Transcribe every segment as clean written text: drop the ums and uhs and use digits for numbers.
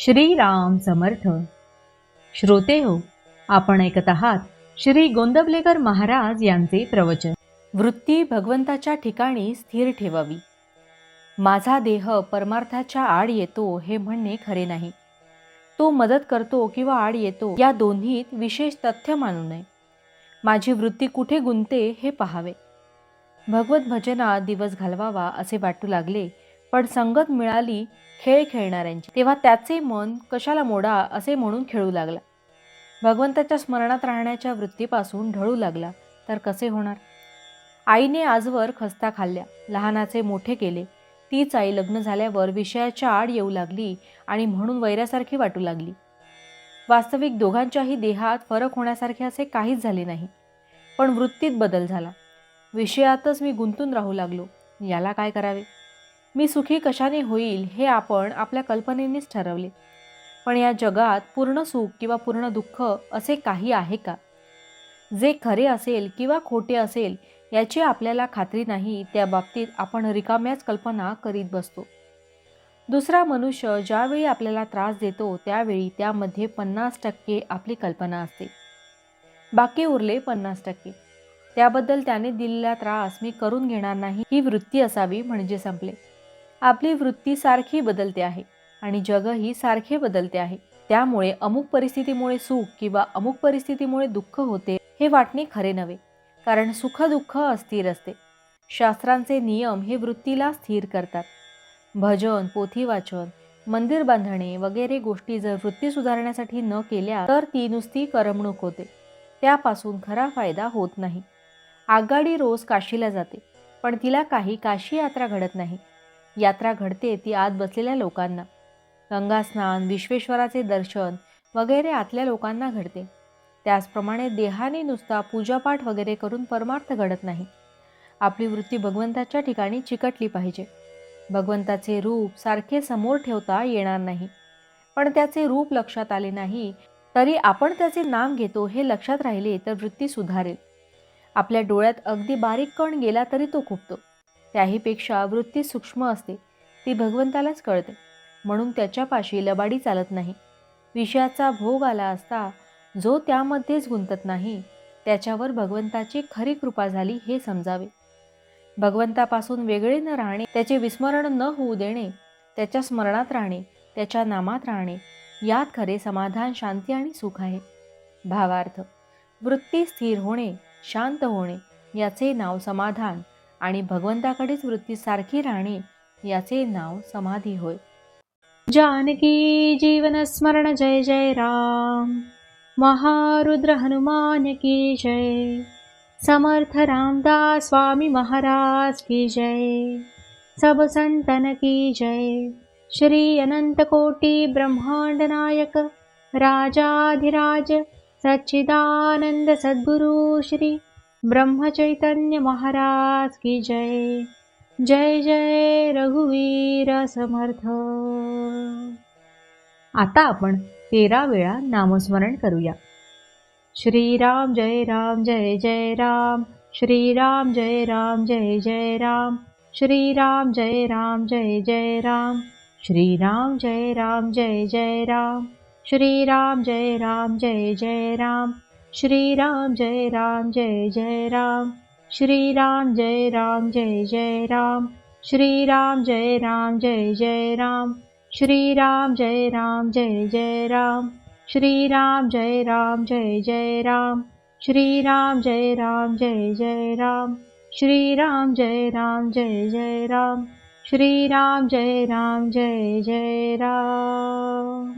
श्रीराम समर्थ. श्रोते हो, आपण ऐकत आहात श्री गोंदवलेकर महाराज यांचे प्रवचन. वृत्ती भगवंताच्या ठिकाणी स्थिर ठेवावी. माझा देह परमार्थाच्या आड येतो हे म्हणणे खरे नाही. तो मदत करतो किंवा आड येतो या दोन्हीत विशेष तथ्य मानू नये. माझी वृत्ती कुठे गुंतते हे पाहावे. भगवत भजनात दिवस घालवावा असे वाटू लागले, पण संगत मिळाली खेळ खेळणाऱ्यांची, तेव्हा त्याचे मन कशाला मोडा असे म्हणून खेळू लागला. भगवंताच्या स्मरणात राहण्याच्या वृत्तीपासून ढळू लागला तर कसे होणार? आईने आजवर खस्ता खाल्ल्या, लहानाचे मोठे केले. तीच आई लग्न झाल्यावर विषयाच्या आड येऊ लागली आणि म्हणून वैरासारखी वाटू लागली. वास्तविक दोघांच्याही देहात फरक होण्यासारखे असे काहीच झाले नाही, पण वृत्तीत बदल झाला. विषयातच मी गुंतून राहू लागलो. याला काय करावे? मी सुखी कशाने होईल हे आपण आपल्या कल्पनेनेच ठरवले. पण या जगात पूर्ण सुख किंवा पूर्ण दुःख असे काही आहे का? जे खरे असेल किंवा खोटे असेल याची आपल्याला खात्री नाही, त्या बाबतीत आपण रिकाम्याच कल्पना करीत बसतो. दुसरा मनुष्य ज्यावेळी आपल्याला त्रास देतो त्यावेळी त्यामध्ये 50% आपली कल्पना असते, बाकी उरले 50%. त्याबद्दल त्याने दिलेला त्रास मी करून घेणार नाही ही वृत्ती असावी म्हणजे संपले. आपली वृत्ती सारखी बदलते आहे आणि जगही सारखे बदलते आहे. त्यामुळे अमुक परिस्थितीमुळे सुख किंवा अमुक परिस्थितीमुळे दुःख होते हे वाटणे खरे नव्हे, कारण सुख दुःख अस्थिर असते. शास्त्रांचे नियम हे वृत्तीला स्थिर करतात. भजन, पोथी वाचन, मंदिर बांधणे वगैरे गोष्टी जर वृत्ती सुधारण्यासाठी न केल्या तर ती नुसती करमणूक होते, त्यापासून खरा फायदा होत नाही. आगगाडी रोज काशीला जाते, पण तिला काही काशी यात्रा घडत नाही. यात्रा घडते ती आत बसलेल्या लोकांना. गंगा स्नान, विश्वेश्वराचे दर्शन वगैरे आतल्या लोकांना घडते. त्याचप्रमाणे देहाने नुसता पूजापाठ वगैरे करून परमार्थ घडत नाही. आपली वृत्ती भगवंताच्या ठिकाणी चिकटली पाहिजे. भगवंताचे रूप सारखे समोर ठेवता येणार नाही, पण त्याचे रूप लक्षात आले नाही तरी आपण त्याचे नाम घेतो हे लक्षात राहिले तर वृत्ती सुधारेल. आपल्या डोळ्यात अगदी बारीक कण गेला तरी तो खुपतो. त्याहीपेक्षा वृत्ती सूक्ष्म असते, ती भगवंतालाच कळते, म्हणून त्याच्यापाशी लबाडी चालत नाही. विषयाचा भोग आला असता जो त्यामध्येच गुंतत नाही त्याच्यावर भगवंताची खरी कृपा झाली हे समजावे. भगवंतापासून वेगळे न राहणे, त्याचे विस्मरण न होऊ देणे, त्याच्या स्मरणात राहणे, त्याच्या नामात राहणे, यात खरे समाधान, शांती आणि सुख आहे. भावार्थ: वृत्ती स्थिर होणे, शांत होणे याचे नाव समाधान आणि भगवंताकडेच वृत्ती सारखी राहणे याचे नाव समाधी होय. जानकी जीवन स्मरण जय जय राम. महारुद्र हनुमान की जय. समर्थ रामदास स्वामी महाराज की जय. सब संतन की जय. श्री अनंत कोटि ब्रह्मांड नायक राजाधिराज सच्चिदानंद सद्गुरु श्री ब्रह्म चैतन्य महाराज की जय. जय जय रघुवीर समर्थ. आता आपण 13 वेळा नामस्मरण करूया. श्रीराम जय राम जय जय राम. श्रीराम जय राम जय जय राम. श्रीराम जय राम जय जय राम. श्रीराम जय राम जय जय राम. श्रीराम जय राम जय जय राम. श्रीराम जय राम जय जय राम. श्रीराम जय राम जय जय राम. श्रीराम जय राम जय जय राम. श्रीराम जय राम जय जय राम. श्रीराम जय राम जय जय राम. श्रीराम जय राम जय जय राम. श्रीराम जय राम जय जय राम. श्रीराम जय राम जय जय राम.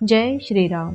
जय श्रीराम.